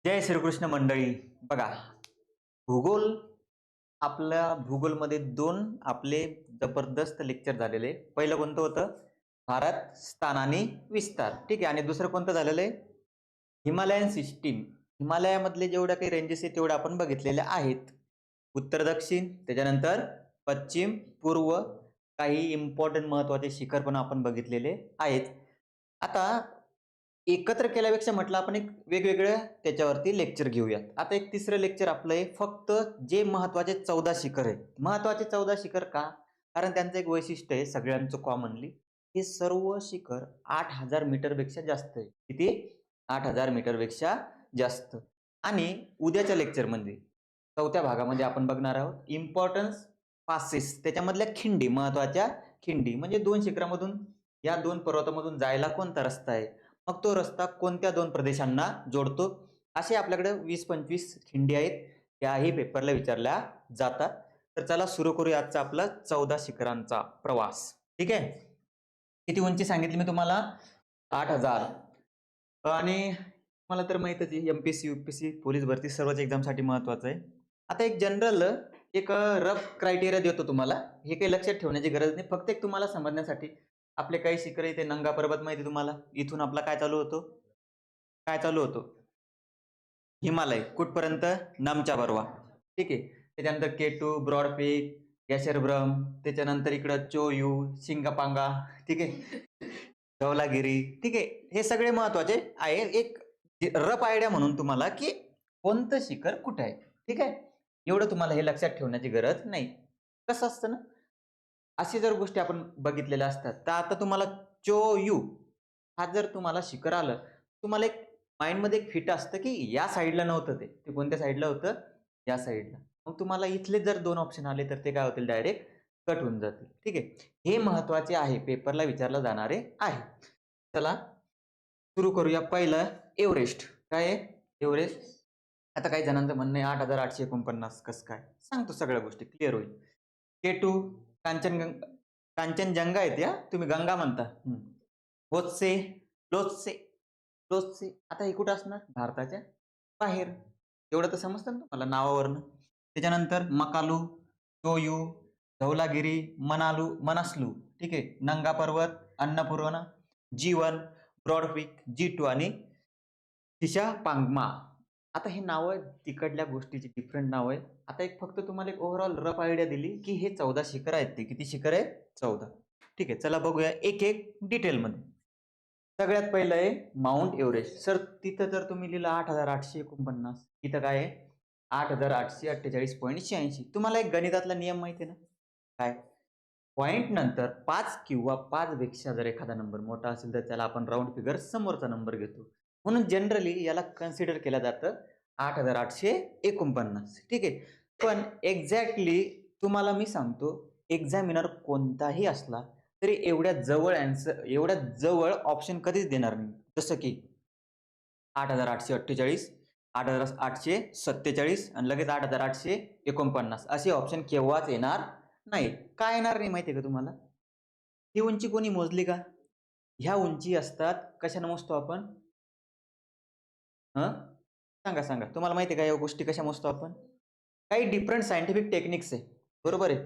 जय श्रीकृष्ण मंडळी. बघा, भूगोल आपल्या भूगोलमध्ये दोन आपले जबरदस्त लेक्चर झालेले. पहिलं कोणतं होतं? भारत स्थान आणि विस्तार. ठीक आहे. आणि दुसरं कोणतं झालेलं आहे? Himalayan system. हिमालयामधले जेवढ्या काही रेंजेस आहेत तेवढ्या आपण बघितलेल्या आहेत. उत्तर दक्षिण, त्याच्यानंतर पश्चिम पूर्व, काही इम्पॉर्टंट महत्वाचे शिखर पण आपण बघितलेले आहेत. आता एकत्र केल्यापेक्षा म्हटलं आपण एक वेगवेगळ्या त्याच्यावरती लेक्चर घेऊयात. आता एक तिसरं लेक्चर आपलं आहे फक्त जे महत्वाचे 14 शिखर आहे. महत्वाचे 14 शिखर का? कारण त्यांचं एक वैशिष्ट्य आहे सगळ्यांचं कॉमनली, हे सर्व शिखर 8000 मीटरपेक्षा जास्त आहे. किती? 8000 मीटरपेक्षा जास्त. आणि उद्याच्या लेक्चरमध्ये चौथ्या भागामध्ये आपण बघणार आहोत इम्पॉर्टन्स पासेस, त्याच्यामधल्या खिंडी, महत्वाच्या खिंडी म्हणजे दोन शिखरामधून या दोन पर्वतामधून जायला कोणता रस्ता आहे, मग तो रस्ता कोणत्या दोन प्रदेशांना जोडतो. असे आपल्याकडे 20-25 खिंडी आहेत, त्याही पेपरला विचारल्या जातात. तर चला सुरू करूया आजचा आपला 14 शिखरांचा प्रवास. ठीक आहे. किती उंची सांगितली मी तुम्हाला? 8000. आणि मला तर माहितच आहे एमपीएससी यूपीएससी पोलीस भरती सर्वच एक्झामसाठी महत्वाचं आहे. आता एक जनरल एक रफ क्रायटेरिया देतो तुम्हाला. हे काही लक्षात ठेवण्याची गरज नाही, फक्त एक तुम्हाला समजण्यासाठी. आपले काही शिखर इथे नंगा पर्वत माहिती तुम्हाला, इथून आपला काय चालू होतो? काय चालू होतो? हिमालय. कुठपर्यंत? नमच्या बरवा. ठीक आहे. त्याच्यानंतर केटू, ब्रॉड पीक, गॅशरब्रम, त्याच्यानंतर इकडं चोयू, सिंगापांगा. ठीक आहे. धवलागिरी. ठीक आहे. हे सगळे महत्वाचे आहे. एक रफ आयडिया म्हणून तुम्हाला की कोणतं शिखर कुठे आहे. ठीक आहे. एवढं तुम्हाला हे लक्षात ठेवण्याची गरज नाही. कसं असतं ना, अशी जर गोष्टी आपण बघितलेल्या असतात तर आता तुम्हाला चोयू हा जर तुम्हाला शिखर आलं, तुम्हाला एक माइंडमध्ये एक फिट असतं की या साईडला नव्हतं, ते कोणत्या साईडला होतं? या साईडला. मग तुम्हाला इथले जर दोन ऑप्शन आले तर ते काय होतील? डायरेक्ट कट होऊन जातील. ठीक आहे. हे महत्वाचे आहे, पेपरला विचारलं जाणारे आहे. चला सुरू करूया. पहिलं एव्हरेस्ट. काय आहे? एव्हरेस्ट. आता काही जणांचं म्हणणं आहे 8849 कसं काय? सांगतो, सगळ्या गोष्टी क्लिअर होईल. केटू, कांचनजंगा आहेत या, तुम्ही गंगा म्हणता. होत्से, लोत्से, लोत्से. आता हे कुठं असणार? भारताच्या बाहेर. एवढं तर समजतं ना तुम्हाला नावावरनं. त्याच्यानंतर मकालू, चोयू, धौलागिरी, मनासलू. ठीक आहे. नंगा पर्वत, अन्नपूर्णा, जीवन, ब्रॉडपीक, G2 आणि पांगमा. आता हे नाव आहे तिकडल्या गोष्टीची डिफरंट नाव आहे. आता एक फक्त तुम्हाला एक ओव्हरऑल रफ आयडिया दिली की हे 14 शिखर आहेत. ते किती शिखर आहे? 14. ठीक आहे. चला बघूया एक एक डिटेलमध्ये. सगळ्यात पहिलं आहे माउंट एव्हरेस्ट. सर तिथं जर तुम्ही लिहिलं 8849, इथं काय आहे? 8848.86. तुम्हाला एक गणितातला नियम माहिती आहे ना? काय? पॉइंट नंतर 5 किंवा 5 पेक्षा जर एखादा नंबर मोठा असेल तर त्याला आपण राऊंड फिगर समोरचा नंबर घेतो. म्हणून जनरली याला कन्सिडर केलं जातं 8849. ठीक आहे. पण एक्झॅक्टली तुम्हाला मी सांगतो, एक्झामिनर कोणताही असला तरी एवढ्या जवळ ऑप्शन कधीच देणार नाही. जसं की 8848, 8847 आणि लगेच 8849 असे ऑप्शन केव्हाच येणार नाही. का येणार नाही माहिती आहे का तुम्हाला? ही उंची कोणी मोजली का? ह्या उंची असतात, कशाने मोजतो आपण? सांगा सांगा, तुम्हाला माहिती आहे का या गोष्टी कशा मोजतो आपण? काही डिफरंट सायंटिफिक टेक्निक्स आहे, बरोबर आहे.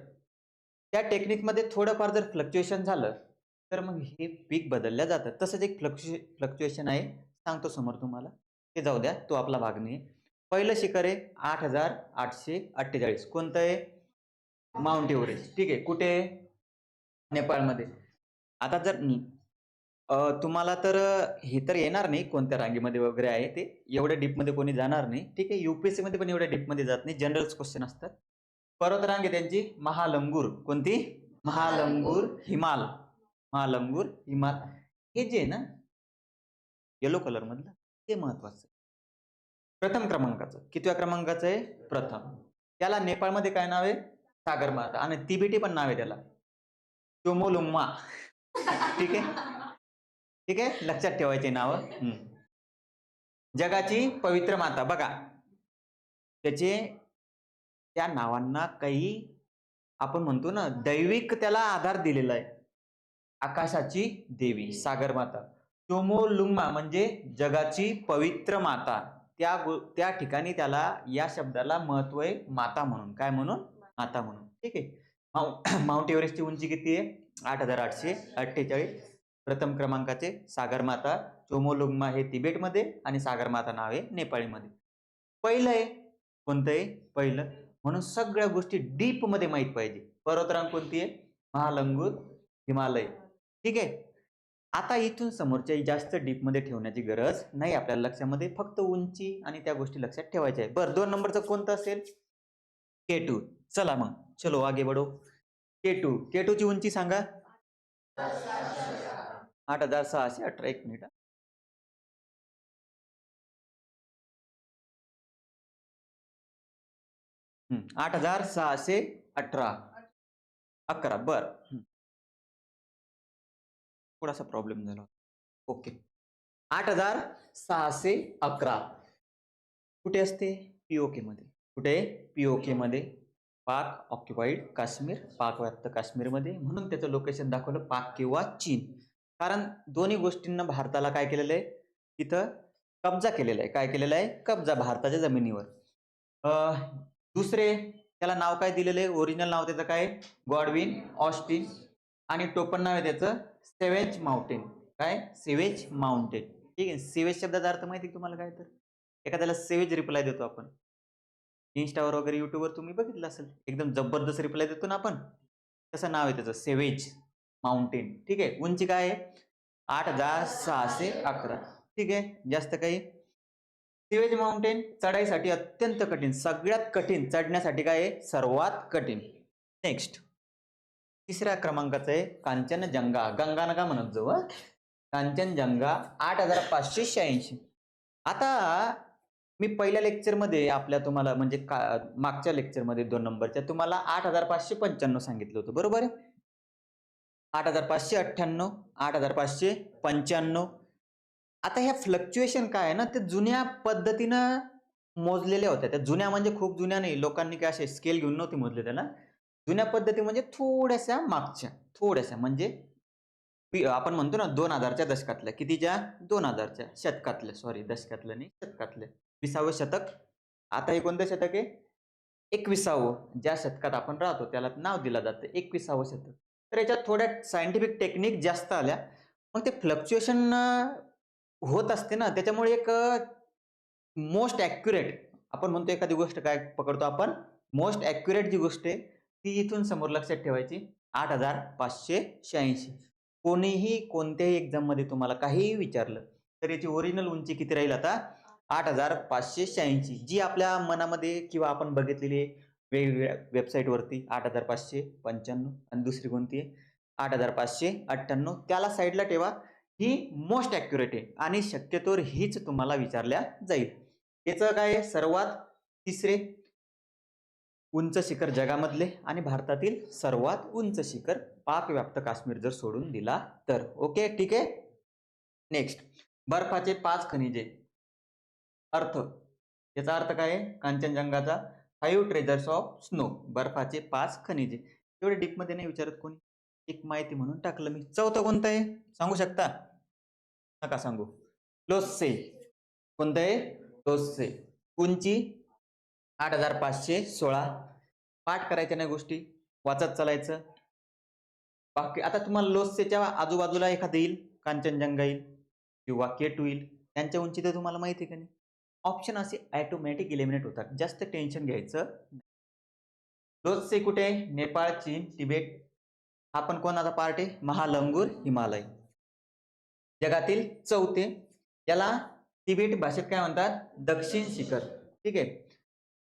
त्या टेक्निकमध्ये थोडंफार जर फ्लक्च्युएशन झालं तर मग हे पीक बदलल्या जातात. तसंच एक फ्लक्च्युएशन आहे, सांगतो समोर तुम्हाला. ते जाऊ द्या, तो आपला भाग नाही. पहिलं शिखर आहे 8848. कोणतं आहे? Mount Everest. ठीक आहे. कुठे? नेपाळमध्ये. आता जर तुम्हाला तर हे तर येणार नाही कोणत्या रांगेमध्ये वगैरे आहे ते, एवढ्या डीपमध्ये कोणी जाणार नाही. ठीक आहे. यूपीएससी मध्ये पण एवढ्या डीपमध्ये जात नाही, जनरल्स क्वेश्चन असतात. पर्वतरांग आहे त्यांची महालंगूर. कोणती? महालंगूर हिमाल. महालंगूर हिमाल. हे जे आहे ना येलो कलर मधलं, ते महत्वाचं. प्रथम क्रमांकाचं. कितव्या क्रमांकाचं आहे? प्रथम. त्याला नेपाळमध्ये काय नाव आहे? सागरमाथा. आणि तिबेटी पण नाव आहे त्याला, चोमोलुंगमा. ठीक आहे. ठीक आहे. लक्षात ठेवायचे नाव. जगाची पवित्र माता. बघा त्याचे त्या नावांना काही आपण म्हणतो ना दैविक त्याला आधार दिलेला आहे. आकाशाची देवी सागरमाता. चोमोलुंगमा म्हणजे जगाची पवित्र माता. त्या ठिकाणी त्याला या शब्दाला महत्व आहे माता म्हणून. काय म्हणून? माता म्हणून. ठीक आहे. माउंट एव्हरेस्टची उंची किती आहे? 8,848. प्रथम क्रमांकाचे सागरमाता चोमोलुंगमा हे तिबेटमध्ये आणि सागरमाता नाव आहे नेपाळीमध्ये. पहिलं आहे कोणतं आहे? पहिलं. म्हणून सगळ्या गोष्टी डीप मध्ये माहित पाहिजे. पर्वतरांग कोणती आहे? महालंगूर हिमालय. ठीक आहे. आता इथून समोरच्या जास्त डीप मध्ये ठेवण्याची गरज नाही आपल्याला लक्षामध्ये, फक्त उंची आणि त्या गोष्टी लक्षात ठेवायच्या आहे. बरं, 2 नंबरचं कोणतं असेल? K2. चला मग चलो आगे बढ़ो. K2 ची उंची सांगा. 8,618. एक मिनिट. 8,618. 11. बर, थोडासा प्रॉब्लेम झाला. ओके. 8,611 कुठे असते? पीओके मध्ये. कुठे? पीओके मध्ये. पाक ऑक्युपाइड काश्मीर, पाक व्याप्त काश्मीरमध्ये. म्हणून त्याचं लोकेशन दाखवलं पाक किंवा चीन. कारण दोन्ही गोष्टींना भारताला काय केलेलं आहे? तिथं कब्जा केलेला आहे. काय केलेला आहे? कब्जा भारताच्या जमिनीवर. दुसरे त्याला नाव काय दिलेलं आहे? ओरिजिनल नाव त्याचं काय? Godwin Austen. आणि टोपण नाव आहे त्याचं सेवेज माउंटेन. काय? Savage mountain. ठीक आहे. सेवेज शब्दाचा अर्थ माहिती तुम्हाला काय? तर एखाद्याला सेवेज रिप्लाय देतो आपण. इंस्टावर वगैरे युट्यूबवर तुम्ही बघितलं असेल, एकदम जबरदस्त रिप्लाय देतो ना आपण, तसं नाव आहे त्याचं सेवेज माउंटेन. ठीक आहे. उंची काय आहे? 8,611. ठीक आहे. जास्त काही. सेवेज माउंटेन चढाईसाठी अत्यंत कठीण, सगळ्यात कठीण. चढण्यासाठी काय आहे? सर्वात कठीण. नेक्स्ट, तिसऱ्या क्रमांकाचं आहे कांचनजंगा. गंगा नका म्हणत जाऊ. कांचनजंगा 8,586. आता मी पहिल्या लेक्चरमध्ये आपल्या तुम्हाला म्हणजे मागच्या लेक्चरमध्ये 2 नंबरच्या तुम्हाला 8,595 सांगितलं होतं, बरोबर आहे? 8,598, 8,595. आता ह्या फ्लक्च्युएशन काय आहे ना, ते जुन्या पद्धतीनं मोजलेल्या होत्या. त्या जुन्या म्हणजे खूप जुन्या नाही, लोकांनी काय असे स्केल घेऊन नव्हते मोजले त्याला. जुन्या पद्धती म्हणजे थोड्याशा मागच्या, थोड्याशा म्हणजे आपण म्हणतो ना 2000च्या दशकातल्या. कितीच्या? 2000च्या शतकातल्या. सॉरी, दशकातल्या नाही, शतकातल्या. 20वे शतक. आता हे कोणतं शतक आहे? 21वं. ज्या शतकात आपण राहतो त्याला नाव दिलं जातं 21वं शतक. तर याच्यात थोड्या सायंटिफिक टेक्निक जास्त आल्या. मग ते फ्लक्च्युएशन होत असते ना, त्याच्यामुळे एक मोस्ट ॲक्युरेट आपण म्हणतो एखादी गोष्ट काय पकडतो आपण, मोस्ट ॲक्युरेट जी गोष्ट आहे ती इथून समोर लक्षात ठेवायची. 8,586. कोणीही कोणत्याही एक्झाम मध्ये तुम्हाला काहीही विचारलं तर याची ओरिजिनल उंची किती राहील? आता 8,586. जी आपल्या मनामध्ये किंवा आपण बघितलेली वेगवेगळ्या वेबसाईटवरती 8,595 आणि दुसरी कोणती आहे 8,598, त्याला साईडला ठेवा. ही मोस्ट ॲक्युरेट आहे आणि शक्यतोवर हीच तुम्हाला विचारल्या जाईल. याचं काय? सर्वात तिसरे उंच शिखर जगामधले आणि भारतातील सर्वात उंच शिखर पाक व्याप्त काश्मीर जर सोडून दिला तर. ओके, ठीक आहे. नेक्स्ट, बर्फाचे 5 खनिजे. अर्थ, याचा अर्थ काय आहे? कांचनजंगाचा 5 ट्रेजर्स ऑफ स्नो. बर्फाचे 5 खनिजे. एवढे डीप मध्ये नाही विचारत कोणी, एक माहिती म्हणून टाकलं मी. चौथं कोणतं आहे सांगू शकता? नका सांगू. लोत्से. कोणतं आहे? लोत्से. उंची 8,516. पाठ करायच्या नाही गोष्टी, वाचत चालायचं. बाकी आता तुम्हाला लोत्सेच्या आजूबाजूला एखादं येईल, कांचनजंगा येईल किंवा K2 येईल. त्यांच्या उंची तर तुम्हाला माहिती आहे का नाही? ऑप्शन असे ऑटोमॅटिक इलिमिनेट होतात, जास्त टेन्शन घ्यायचं. लोत्से कुठे आहे? नेपाळ, चीन, तिबेट. आपण कोणाचा पार्ट आहे? महालंगूर हिमालय. जगातील चौथे. याला तिबेट भाषेत काय म्हणतात? दक्षिण शिखर. ठीक आहे.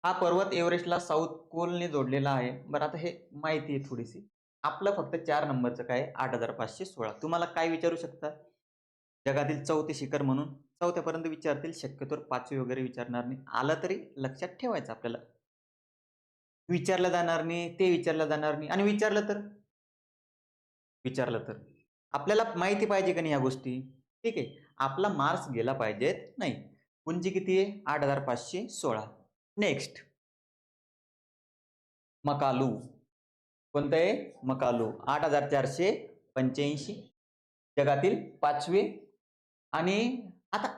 हा पर्वत एव्हरेस्टला साऊथ पोलने जोडलेला आहे. बरं, आता हे माहिती आहे थोडीशी. आपलं फक्त 4 नंबरचं काय? 8,516. तुम्हाला काय विचारू शकता? जगातील चौथे शिखर म्हणून चौथ्यापर्यंत विचारतील, शक्यतोवर 5वी वगैरे विचारणार नाही. आलं तरी लक्षात ठेवायचं आपल्याला. विचारलं जाणार नाही, ते विचारलं जाणार नाही. आणि विचारलं तर आपल्याला माहिती पाहिजे का नाही या गोष्टी? ठीक आहे. आपला मार्क्स गेला पाहिजेत नाही. उंची किती आहे? 8,516. नेक्स्ट, मकालू. कोणतं आहे? मकालू. 8,485. जगातील 5वे. आणि आता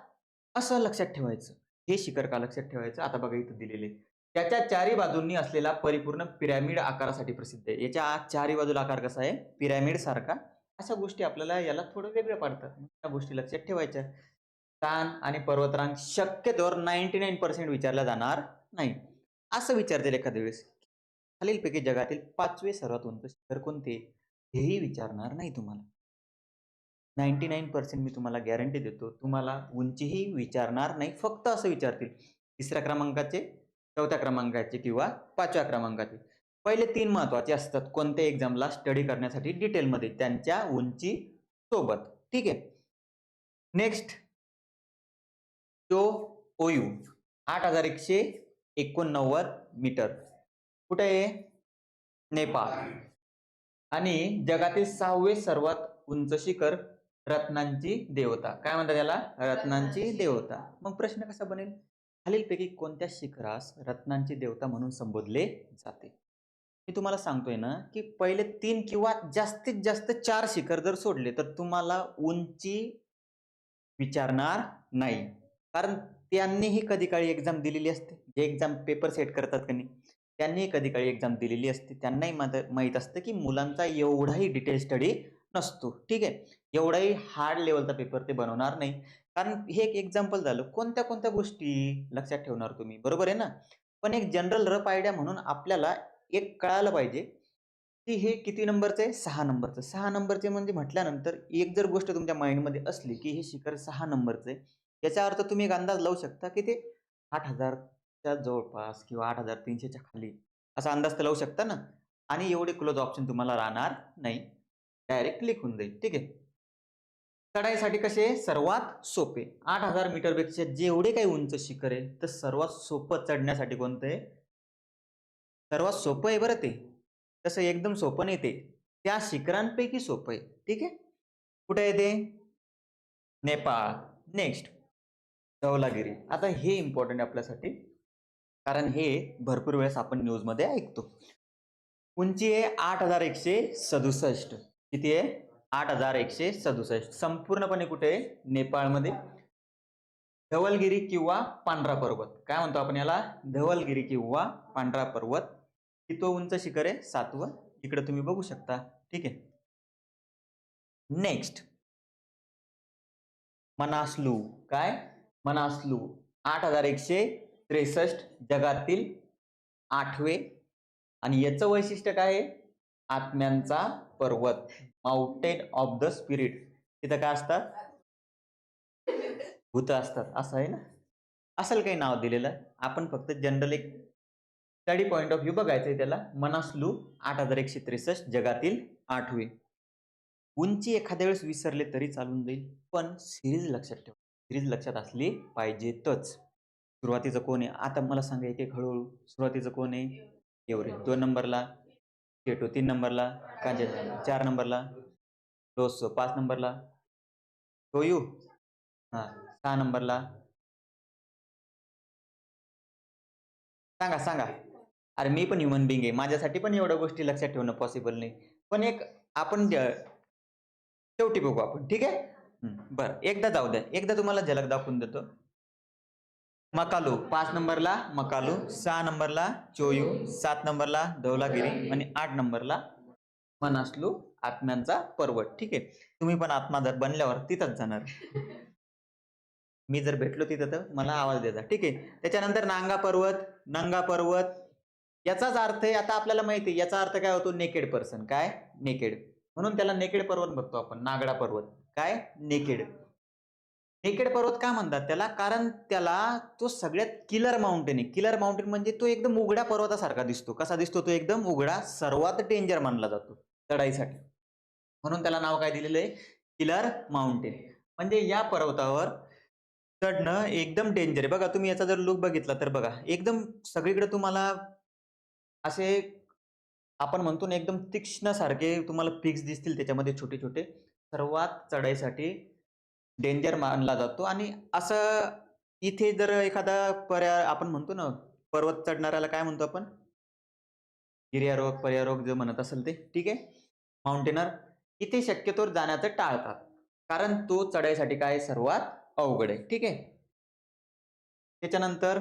असं लक्षात ठेवायचं, हे शिखर का लक्षात ठेवायचं? आता बघा इथं दिलेले. त्याच्या चारी बाजूंनी असलेला परिपूर्ण पिरॅमिड आकारासाठी प्रसिद्ध आहे. याच्या चारी बाजूला आकार कसा आहे? पिरॅमिड सारखा. अशा गोष्टी आपल्याला याला थोडं वेगळं पाडतात. त्या गोष्टी लक्षात ठेवायच्या. स्थान आणि पर्वतरांग शक्यतोवर 99% विचारला जाणार नाही. असं विचारतील एखाद्या वेळेस. खालीलपैकी जगातील 5वे सर्वात उंच शिखर कोणते? हेही विचारणार नाही तुम्हाला. 99% मी तुम्हाला गॅरंटी देतो. तुम्हाला उंचीही विचारणार नाही. फक्त असं विचारतील. 3ऱ्या क्रमांकाचे, 4थ्या क्रमांकाचे किंवा 5व्या क्रमांकाचे. पहिले 3 महत्त्वाचे असतात कोणत्या एक्झामला स्टडी करण्यासाठी डिटेलमध्ये त्यांच्या उंची सोबत. ठीक आहे. नेक्स्ट जो ओयू 8189 मीटर. कुठे आहे? नेपाळ. आणि जगातील 6वे सर्वात उंच शिखर रत्नांची देवता. काय म्हणतात त्याला? रत्नांची देवता. मग प्रश्न कसा बनेल? खालीलपैकी कोणत्या शिखरास रत्नांची देवता म्हणून संबोधले जाते? मी तुम्हाला सांगतोय ना की पहिले 3 किंवा जास्तीत जास्त 4 शिखर जर सोडले तर तुम्हाला उंची विचारणार नाही. कारण त्यांनीही कधी काळी एक्झाम दिलेली असते. जे एक्झाम पेपर सेट करतात की नाही त्यांनीही कधी काळी एक्झाम दिलेली असते. त्यांनाही माहीत असतं की मुलांचा एवढाही डिटेल स्टडी नसतो. ठीक आहे. एवढाही हार्ड लेवलचा पेपर ते बनवणार नाही. कारण हे एक एक्झाम्पल झालं. कोणत्या गोष्टी लक्षात ठेवणार तुम्ही? बरोबर आहे ना? पण एक जनरल रफ आयडिया म्हणून आपल्याला एक कळायला पाहिजे की हे किती नंबरचं आहे? 6 नंबरचं. 6 नंबरचे म्हणजे म्हटल्यानंतर एक जर गोष्ट तुमच्या माइंडमध्ये असली की हे शिखर 6 नंबरचं आहे. याचा अर्थ तुम्ही एक अंदाज लावू शकता की ते 8000च्या जवळपास किंवा 8300च्या खाली असा अंदाज तर लावू शकता ना. आणि एवढे क्लोज ऑप्शन तुम्हाला राहणार नाही. डायरेक्ट क्लिक होऊन जाईल. ठीक आहे. चढाईसाठी कसे? सर्वात सोपे. 8000 मीटरपेक्षा जेवढे काही उंच शिखर आहे तर सर्वात सोपं चढण्यासाठी कोणतं आहे? सर्वात सोपं आहे बरं ते. तसं एकदम सोपं नाही ते. त्या शिखरांपैकी सोपं आहे. ठीक आहे. कुठे आहे ते? नेपाळ. नेक्स्ट धवलागिरी. आता हे इम्पॉर्टंट आहे आपल्यासाठी. कारण हे भरपूर वेळेस आपण न्यूजमध्ये ऐकतो. उंची आहे 8167. किती आहे? 8167. संपूर्णपणे कुठे आहे? नेपाळमध्ये. धवलगिरी किंवा पांढरा पर्वत. काय म्हणतो आपण याला? धवलगिरी किंवा पांढरा पर्वत. की तो उंच शिखर आहे 7वं. इकडे तुम्ही बघू शकता. ठीक आहे. नेक्स्ट मनासलू. काय? मनासलू 8163 जगातील 8वे. आणि याचं वैशिष्ट्य काय आहे? आत्म्यांचा पर्वत. Mountain of the spirit. तिथं काय असतात? भूत असतात. असं आहे ना? असेल काही नाव दिलेलं. आपण फक्त जनरल एक स्टडी पॉइंट ऑफ व्ह्यू बघायचंय त्याला. मनासलू 8163 जगातील 8वे. उंची एखाद्या वेळेस विसरले तरी चालून जाईल. पण सिरीज लक्षात ठेवा. सिरीज लक्षात असली पाहिजेतच. सुरुवातीचं कोण आहे? आता मला सांगा एक हळूहळू. सुरुवातीचं कोण आहे? एव्हरेस्ट. 2 नंबरला केटो, 3 नंबरला कांचनजंगा, 4 नंबरला लोत्सो, 5 नंबरला टोयू, 6 नंबरला सांगा. अरे मी पण ह्युमन बिंग आहे. माझ्यासाठी पण एवढ्या गोष्टी लक्षात ठेवणं पॉसिबल नाही. पण एक आपण शेवटी बघू आपण. ठीक आहे. बरं एकदा जाऊ द्या. एकदा तुम्हाला झलक दाखवून देतो. मकालू 5 नंबरला मकालू, 6 नंबरला चोयू, 7 नंबरला धवलागिरी आणि 8 नंबरला मनासलू आत्म्यांचा पर्वत. ठीक आहे. तुम्ही पण आत्मा जर बनल्यावर तिथंच जाणार. मी जर भेटलो तिथं तर मला आवाज द्यायचा. ठीक आहे. त्याच्यानंतर नंगा पर्वत याचाच अर्थ आहे आता आपल्याला माहिती आहे याचा अर्थ काय होतो? Naked person. काय? नेकेड. म्हणून त्याला नेकेड पर्वत बघतो आपण. नागडा पर्वत. काय? नेकेड. नेकेड पर्वत का म्हणतात त्याला? कारण त्याला तो सगळ्यात किलर माउंटेन आहे. किलर माउंटेन म्हणजे तो एकदम उघड्या पर्वतासारखा दिसतो. कसा दिसतो तो? एकदम उघडा. सर्वात डेंजर मानला जातो चढाईसाठी. म्हणून त्याला नाव काय दिलेलं आहे? Killer mountain. म्हणजे या पर्वतावर चढणं एकदम डेंजर आहे. बघा तुम्ही याचा जर लुक बघितला तर बघा एकदम सगळीकडे तुम्हाला असे आपण म्हणतो ना एकदम तीक्ष्ण सारखे तुम्हाला पिक्स दिसतील त्याच्यामध्ये छोटे-छोटे. सर्वात चढाईसाठी डेंजर मानला जातो. आणि असं इथे जर एखादा आपण म्हणतो ना पर्वत चढणाऱ्याला काय म्हणतो आपण? पर्यारोहक जे म्हणत असेल ते. ठीक आहे. माउंटेनर इथे शक्यतोवर जाण्याचं टाळतात. कारण तो चढाईसाठी काय सर्वात अवघड आहे. ठीक आहे. त्याच्यानंतर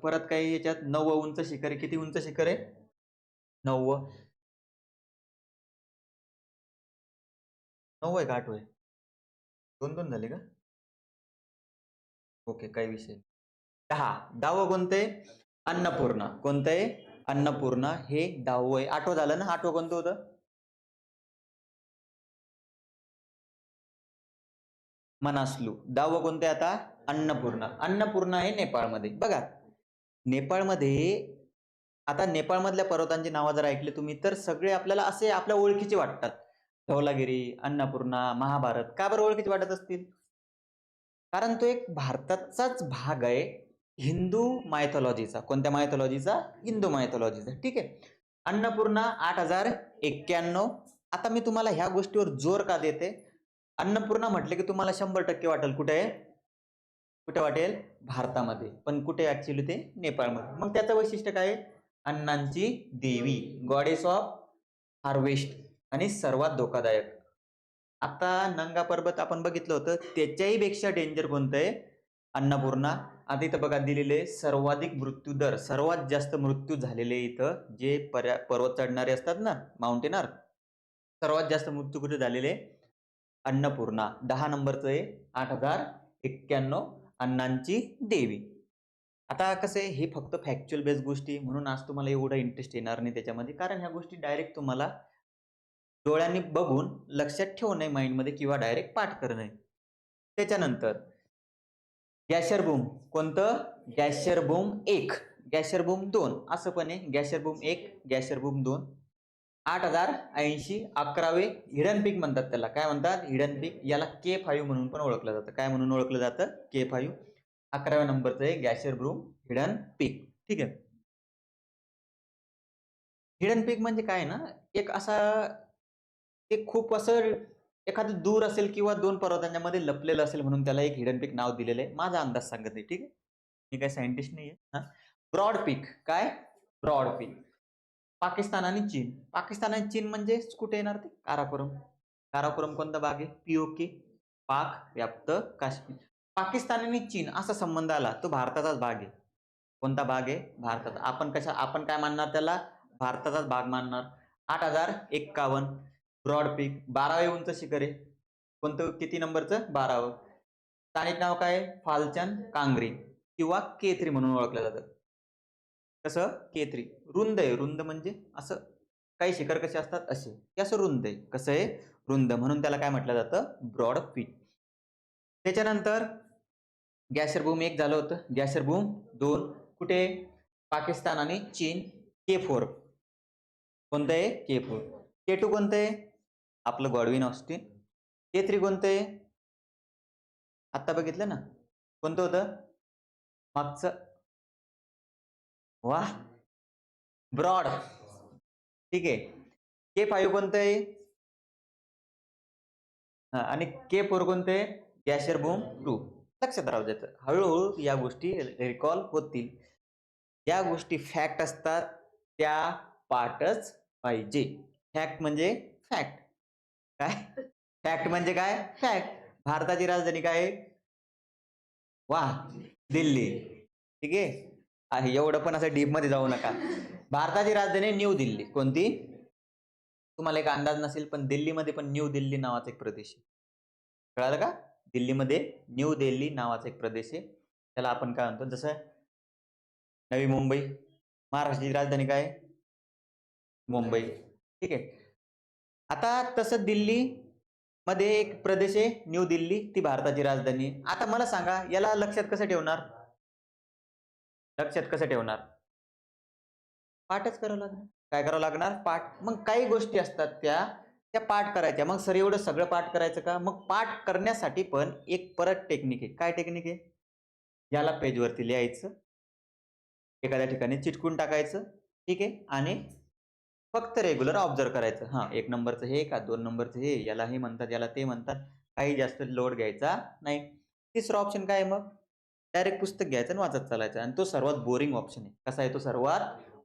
परत काही याच्यात 9 उंच शिखर आहे. किती उंच शिखर आहे? 9. 9 आहे का 8 आहे? 2-2 झाले का? ओके, काही विषय नाही. 10 कोणतं आहे? अन्नपूर्णा. कोणतं आहे? अन्नपूर्णा हे 10वं आहे. 8वं झालं ना? 8वं कोणतं होतं? मनासलू. 10वं कोणतं आहे आता? अन्नपूर्णा. अन्नपूर्णा आहे नेपाळमध्ये. बघा, नेपाळमध्ये आता नेपाळमधल्या पर्वतांची नावं जर ऐकली तुम्ही तर सगळे आपल्याला असे आपल्या ओळखीचे वाटतात. धौलागिरी, अन्नपूर्णा, महाभारत. का बरं ओळखीचे वाटत असतील? कारण तो एक भारताचाच भाग आहे हिंदू मायथॉलॉजीचा. कोणत्या मायथॉलॉजीचा? हिंदू मायथॉलॉजीचा. ठीक आहे. अन्नपूर्णा 8091. आता मी तुम्हाला ह्या गोष्टीवर जोर का देते? अन्नपूर्णा म्हटले की तुम्हाला 100% वाटेल कुठे आहे? कुठे वाटेल? भारतामध्ये. पण कुठे ऍक्च्युली ते? नेपाळमध्ये. मग त्याचं वैशिष्ट्य काय आहे? अन्नांची देवी, गॉडेस ऑफ हार्वेस्ट आणि सर्वात धोकादायक. आता नंगा पर्वत आपण बघितलं होतं, त्याच्याही पेक्षा डेंजर कोणतं आहे? अन्नपूर्णा. आता इथं बघा दिलेले सर्वाधिक मृत्यू दर, सर्वात जास्त मृत्यू झालेले इथं जे पर्वत चढणारे असतात ना, माउंटेनर, सर्वात जास्त मृत्यू कुठे झालेले? अन्नपूर्णा. 10 नंबरचं आहे 8091, अन्नांची देवी. आता कसं आहे, हे फक्त फॅक्च्युअल बेस गोष्टी म्हणून आज तुम्हाला एवढा इंटरेस्ट येणार नाही त्याच्यामध्ये, कारण ह्या गोष्टी डायरेक्ट तुम्हाला डोळ्यांनी बघून लक्षात ठेवणे माइंडमध्ये किंवा डायरेक्ट पाठ करणे. त्याच्यानंतर गॅशरबूम. कोणतं? गॅशरबूम 1, गॅशरबूम 2 असं पण आहे. गॅशरबूम 1, गॅशरबूम 2. 8080, 11वे हिडन पीक म्हणतात त्याला. काय म्हणतात? हिडन पीक. याला K5 म्हणून पण ओळखलं जातं. काय म्हणून ओळखलं जातं? K5. 11व्या नंबरचं आहे गॅशरबूम हिडन पीक. ठीक आहे. हिडन पीक म्हणजे काय ना, एक असा ते खूप असं एखादं दूर असेल किंवा 2 पर्वतांच्या मध्ये लपलेलं असेल म्हणून त्याला एक हिडन पीक नाव दिलेलं आहे. माझा अंदाज सांगत आहे. ठीक आहे. मी काही सायंटिस्ट नाहीये. हां. ब्रॉड पीक. काय? ब्रॉड पीक. पाकिस्तान आणि चीन. पाकिस्तान आणि चीन म्हणजे कुठे येणार ते? काराकोरम. काराकोरम कोणता भाग आहे? पीओके. पाक व्याप्त काश्मीर. पाकिस्तान आणि चीन असा संबंध आला तो भारताचाच भाग आहे. कोणता भाग आहे? भारताचा. आपण काय मानणार त्याला? भारताचाच भाग मानणार. 8051 ब्रॉड पीक. 12वे उंच शिखर आहे. कोणतं? किती नंबरचं? 12वं. स्थानिक नाव काय आहे? फालचन कांगरी किंवा K3 म्हणून ओळखलं जातं. कसं? K3. रुंद आहे. रुंद म्हणजे असं काही शिखर कसे असतात असे. हे असं रुंद आहे. कसं आहे? रुंद. म्हणून त्याला काय म्हटलं जातं? ब्रॉड पीक. त्याच्यानंतर गॅशरबूम 1 झालं होतं. गॅशरबूम 2 कुठे? पाकिस्तान आणि चीन. K4. कोणतं आहे? K4. K2 कोणतं आहे? आपलं गॉडविन ऑस्टिन. K3 कोणतं आहे? आत्ता बघितलं ना. कोणतं होतं? मागचं. वाह! ब्रॉड. ठीक आहे. K5 कोणतं आहे? आणि K4 कोणतं आहे? गॅशरबूम 2. लक्षात राहू द्यायचं. हळूहळू या गोष्टी रिकॉल होतील. ज्या गोष्टी फॅक्ट असतात त्या पाठच पाहिजे. फॅक्ट म्हणजे फॅक्ट. काय? फॅक्ट म्हणजे काय? फॅक्ट. भारताची राजधानी काय आहे? वाह! दिल्ली. ठीक आहे. एवढं पण असं डीप मध्ये जाऊ नका. भारताची राजधानी न्यू दिल्ली. कोणती? तुम्हाला एक अंदाज नसेल पण दिल्लीमध्ये पण न्यू दिल्ली नावाचा एक प्रदेश आहे. कळालं का? दिल्लीमध्ये न्यू दिल्ली नावाचा एक प्रदेश आहे. त्याला आपण काय म्हणतो? जसं नवी मुंबई. महाराष्ट्राची राजधानी काय आहे? मुंबई. ठीक आहे. आता तसं दिल्ली मध्ये एक प्रदेश आहे न्यू दिल्ली, ती भारताची राजधानी आहे. आता मला सांगा याला लक्षात कसं ठेवणार? लक्षात कसं ठेवणार? पाठच करावं लागणार. काय करावं लागणार? पाठ. मग काही गोष्टी असतात त्या पाठ करायच्या. मग सर एवढं सगळं पाठ करायचं का? मग पाठ करण्यासाठी पण एक परत टेक्निक आहे. काय टेक्निक आहे? याला पेजवरती लिहायचं. एखाद्या ठिकाणी चिटकून टाकायचं. ठीक आहे. आणि फक्त रेग्युलर ऑब्झर्व्ह करायचं. हां, 1 नंबरचं हे का 2 नंबरचं हे, याला हे म्हणतात, याला ते म्हणतात. काही जास्त लोड घ्यायचा नाही. तिसरं ऑप्शन काय आहे मग? डायरेक्ट पुस्तक घ्यायचं आणि वाचत चालायचं आणि तो सर्वात बोरिंग ऑप्शन आहे. कसा आहे तो? सर्वात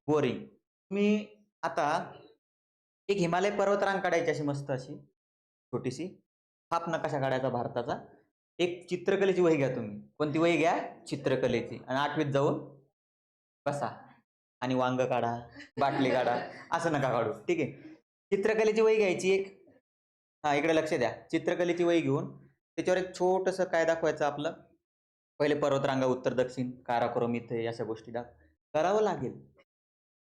बोरिंग. तुम्ही आता एक हिमालय पर्वतरांग काढायची अशी मस्त अशी छोटीशी. हाफ नकाशा काढायचा भारताचा. एक चित्रकलेची वही घ्या तुम्ही. कोणती वही घ्या? चित्रकलेची. आणि 8वीत जाऊन बसा आणि वांग काढा, बाटली काढा, असं नका काढू. ठीक आहे. चित्रकलेची वही घ्यायची एक. इकडे लक्ष द्या. चित्रकलेची वही घेऊन त्याच्यावर एक छोटंसं काय दाखवायचं आपलं. पहिले पर्वतरांगा उत्तर दक्षिण, काराकोरम इथे अशा गोष्टी करावं लागेल.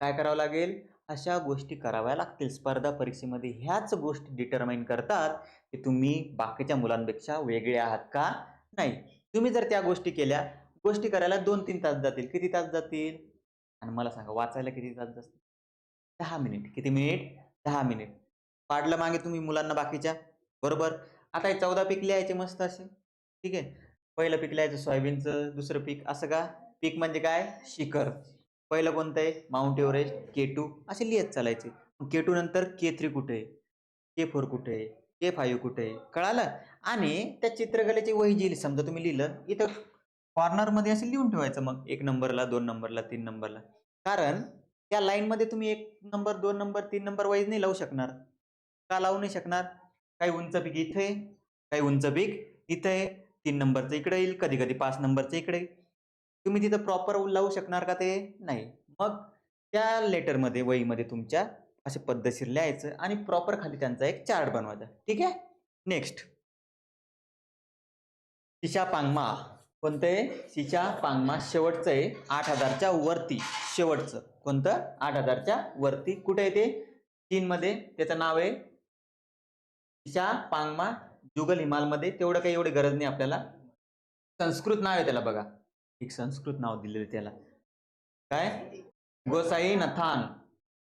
काय करावं लागेल? अशा गोष्टी कराव्या लागतील. स्पर्धा परीक्षेमध्ये ह्याच गोष्टी डिटरमाइन करतात की तुम्ही बाकीच्या मुलांपेक्षा वेगळे आहात का नाही. तुम्ही जर त्या गोष्टी केल्या, गोष्टी करायला 2-3 तास जातील. किती तास जातील? आणि मला सांगा वाचायला किती तास जातील? 10 मिनिट. किती मिनिट? 10 मिनिट. पाडलं मागे तुम्ही मुलांना बाकीच्या, बरोबर. आता हे 14 पीक लिहायचे मस्त असे. ठीक आहे. पहिलं पीक लिहायचं सोयाबीनचं, दुसरं पीक असं का? पीक म्हणजे काय? शिखर. पहिलं कोणतं आहे? माउंट एव्हरेस्ट, K2 असे लिहत चालायचे. K2 नंतर K3 कुठे आहे? K4 कुठे आहे? K5 कुठे आहे? कळालं? आणि त्या चित्रकलेची वही जी समजा तुम्ही लिहिलं, इथं कॉर्नरमध्ये असं लिहून ठेवायचं मग 1 नंबरला, 2 नंबरला, 3 नंबरला. कारण त्या लाईनमध्ये तुम्ही 1 नंबर, 2 नंबर, 3 नंबर वाईज नाही लावू शकणार. का लावू नाही शकणार? काही उंच पीक इथे आहे, काही उंच पीक इथे आहे. 3 नंबरचं इकडे येईल, कधी-कधी 5 नंबरचं इकडे. तुम्ही तिथं प्रॉपर लावू शकणार का ते? नाही. मग त्या लेटरमध्ये, वहीमध्ये तुमच्या असे पद्धतशीर लिहायचं आणि प्रॉपर खाली त्यांचा एक चार्ट बनवायचा. ठीक आहे? नेक्स्ट. शिशा पांगमा. कोणतं आहे? शिशा पांगमा शेवटचं आहे 8,000च्या वरती. शेवटचं. कोणतं? 8,000च्या वरती. कुठे आहे ते? चीनमध्ये. त्याचं नाव आहे शिशा पांगमा. जुगल हिमालमध्ये. तेवढं काही एवढी गरज नाही आपल्याला. संस्कृत नाव आहे त्याला बघा. एक संस्कृत नाव दिलेलं त्याला. काय? गोसाई नथान.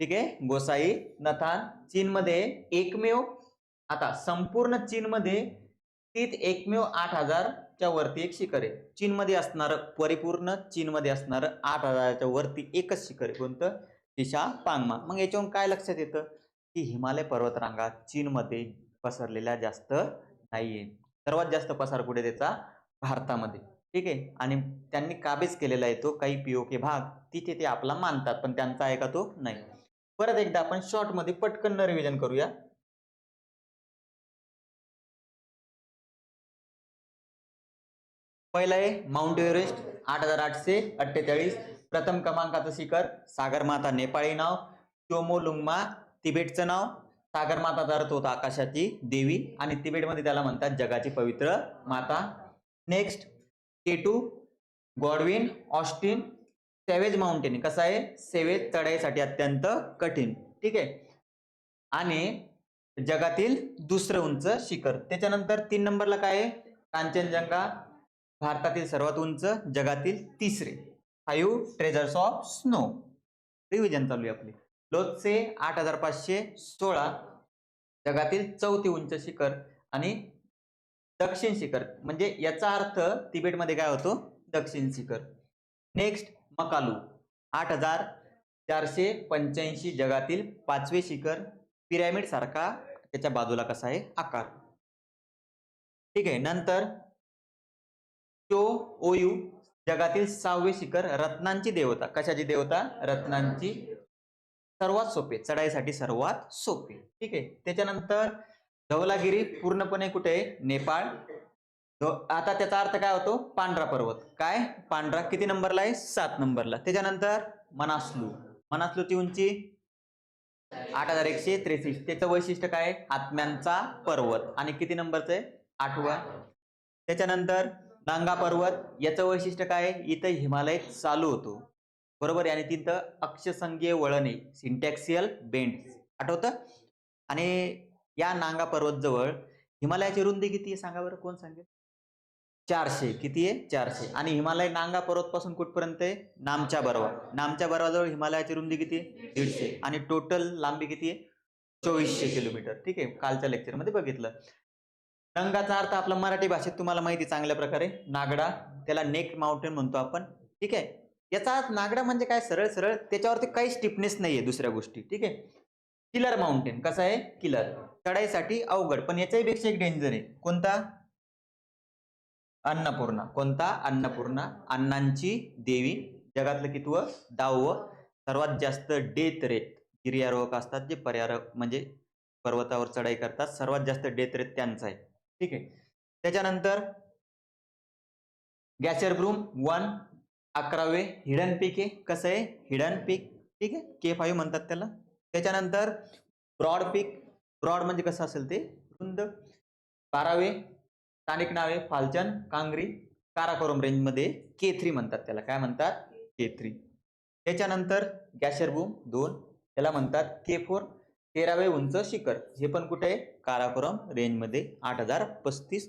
ठीक आहे. गोसाई नथान. चीनमध्ये एकमेव, आता संपूर्ण चीनमध्ये तीच एकमेव 8,000च्या वरती एक शिखर आहे. चीनमध्ये असणारं, परिपूर्ण चीनमध्ये असणारं 8,000च्या वरती एकच शिखर आहे. कोणतं? शिशा पांगमा. मग याच्यावरून काय लक्षात येतं की हिमालय पर्वतरांगा चीनमध्ये पसरलेल्या जास्त नाहीये. सर्वात जास्त पसार कुठे त्याचा? भारतामध्ये. ठीक आहे. आणि त्यांनी काबीज केलेला आहे तो काही पीओके भाग, तिथे ते आपला मानतात, पण त्यांचा आहे का तो? नाही. परत एकदा आपण शॉर्टमध्ये पटकन रिव्हिजन करूया. पहिलं आहे माउंट एव्हरेस्ट 8,848. प्रथम क्रमांकाचं शिखर सागरमाता, नेपाळी नाव. चोमोलुंगमा तिबेटचं नाव. सागरमाताचा अर्थ होता आकाशाची देवी आणि तिबेटमध्ये त्याला म्हणतात जगाची पवित्र माता. Next K2 Godwin Austen. Savage mountain. कसं आहे? सेवेज चढाईसाठी अत्यंत कठीण. ठीक आहे. आणि जगातील दुसरं उंच शिखर. त्याच्यानंतर 3 नंबरला काय आहे? कांचनजंगा. भारतातील सर्वात उंच, जगातील तिसरे. 5 ट्रेजर्स ऑफ स्नो. रिव्हिजन चालू आहे आपली. लोत्से 8,516. जगातील चौथी उंच शिखर आणि दक्षिण शिखर. म्हणजे याचा अर्थ तिबेटमध्ये काय होतो? दक्षिण शिखर. नेक्स्ट मकालू 8,485. जगातील 5वे शिखर. पिरॅमिड सारखा त्याच्या बाजूला कसा आहे? आकार. ठीक आहे. नंतर चो ओयू. जगातील 6वे शिखर. रत्नांची देवता. कशाची देवता? रत्नांची. सर्वात सोपे, चढाईसाठी सर्वात सोपे. ठीक आहे. त्याच्यानंतर धवलागिरी पूर्णपणे कुठे आहे? नेपाळ. आता त्याचा अर्थ काय होतो? पांढरा पर्वत. काय? पांढरा. किती नंबरला आहे? 7 नंबरला. त्याच्यानंतर मनासलू. मनासलूची उंची 8,163. त्याचं वैशिष्ट्य काय? आत्म्यांचा पर्वत. आणि किती नंबरचं आहे? 8वा. त्याच्यानंतर नांगा पर्वत. याचं वैशिष्ट्य काय? इथं हिमालय चालू होतो, बरोबर. आणि तिथं अक्षसंख्यीय वळणे, सिंटॅक्सियल बेंड, आठवतं. आणि या नांगा पर्वत जवळ हिमालयाची रुंदी किती आहे सांगा बरं? कोण सांगेल? 400. किती आहे? 400. आणि हिमालय नांगा पर्वत पासून कुठपर्यंत आहे? नामच्या बर्वा. नामच्या बर्वाजवळ हिमालयाची रुंदी किती आहे? 150. आणि टोटल लांबी किती आहे? 2400 किलोमीटर. ठीक आहे. कालच्या लेक्चरमध्ये बघितलं. नंगाचा अर्थ आपला मराठी भाषेत तुम्हाला माहिती चांगल्या प्रकारे, नागडा. त्याला नेक माउंटेन म्हणतो आपण. ठीक आहे. याचा अर्थ नागडा म्हणजे काय? सरळ सरळ, त्याच्यावरती काही स्टिफनेस नाहीये दुसऱ्या गोष्टी. ठीक आहे. Killer mountain. कसं आहे? किलर. चढाईसाठी अवघड, पण याच्याही पेक्षा एक डेंजर आहे. कोणता? अन्नपूर्णा. कोणता? अन्नपूर्णा. अण्णांची देवी. जगातलं कितवं? 10वं. सर्वात जास्त डेथ रेट गिर्यारोहक असतात जे पर्यारक म्हणजे पर्वतावर चढाई करतात, सर्वात जास्त डेथ रेट त्यांचा आहे. ठीक आहे. त्याच्यानंतर गॅशरब्रूम 1, 11वे हिडन पीक आहे. कसं आहे? हिडन पीक. ठीक आहे, K5 म्हणतात त्याला. त्याच्यानंतर ब्रॉड पीक. ब्रॉड म्हणजे कसं असेल ते? रुंद. 12वे स्थानिक नावे फाल्चन, कांगरी, काराकोरम रेंजमध्ये K3 म्हणतात त्याला. काय म्हणतात? K3. त्याच्यानंतर गॅशरबूम 2, त्याला म्हणतात K4. 13वे उंच शिखर, हे पण कुठे आहे? काराकोरम रेंजमध्ये 8035.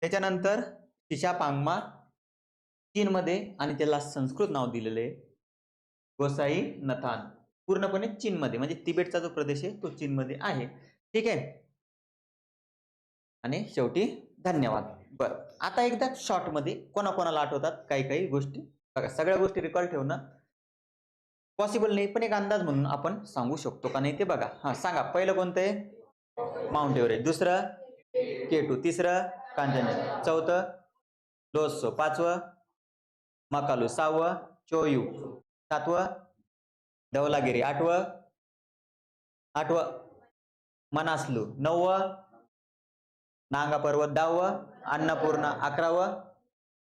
त्याच्यानंतर शिशापांगमा चीनमध्ये, आणि त्याला संस्कृत नाव दिलेलं आहे गोसाई नथान, पूर्णपणे चीनमध्ये, म्हणजे तिबेटचा जो प्रदेश आहे तो चीनमध्ये आहे. ठीक आहे. आणि शेवटी धन्यवाद. बरं, आता एकदा शॉर्टमध्ये कोणाकोणाला आठवतात काही काही गोष्टी बघा. सगळ्या गोष्टी रेकॉर्ड ठेवणं पॉसिबल नाही, पण एक अंदाज म्हणून आपण सांगू शकतो का नाही ते बघा. हा सांगा, पहिलं कोणतं आहे? Mount Everest. दुसरं K2. तिसरं कांचनजंगा. चौथं लोत्सो. 5वं मकालू. 6वं चोयू. 7वं धवलागिरी. 8वं मनासलू. 9वं नांगा पर्वत. 10वं अन्नपूर्णा. 11वं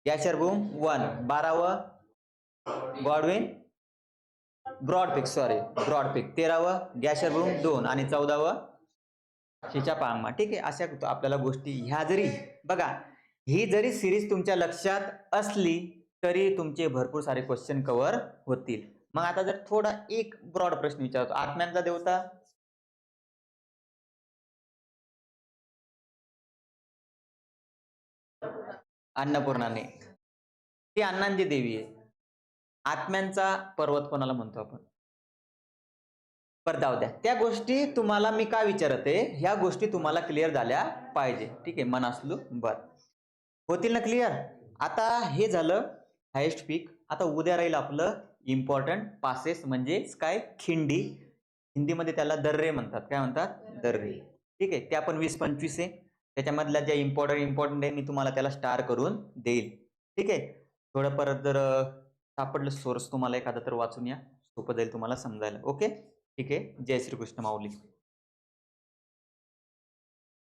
गॅशरबूम 1. 12वं गॉडविन ब्रॉड पीक. 13वं गॅशरबूम 2 आणि 14वं शिशापांगमा. ठीक आहे. अशा आपल्याला गोष्टी ह्या जरी बघा, ही जरी सिरीज तुमच्या लक्षात असली तरी तुमचे भरपूर सारे क्वेश्चन कव्हर होतील. मग आता जर थोडा एक ब्रॉड प्रश्न विचारतो, आत्म्यांचा देवता अन्नपूर्णाने, ती अण्णांची देवी आहे. आत्म्यांचा पर्वत कोणाला म्हणतो आपण? पर जाऊ द्या, त्या गोष्टी तुम्हाला मी का विचारते, ह्या गोष्टी तुम्हाला क्लिअर झाल्या पाहिजे. ठीक आहे, मनासलू. बर, होतील ना क्लिअर? आता हे झालं हायेस्ट पीक. आता उद्या राहील आपलं इम्पॉर्टंट पासेस, म्हणजे काय? खिंडी. हिंदीमध्ये त्याला दर्रे म्हणतात. काय म्हणतात? दर्रे. ठीक आहे, त्या पण 20-25 आहे. त्याच्यामधल्या ज्या इम्पॉर्टंट आहे मी तुम्हाला त्याला स्टार करून देईल. ठीक आहे. थोडं परत जर सापडलं सोर्स तुम्हाला एखादा तर वाचून या, सोपं जाईल तुम्हाला समजायला. ओके, ठीक आहे. जय श्रीकृष्ण माऊली.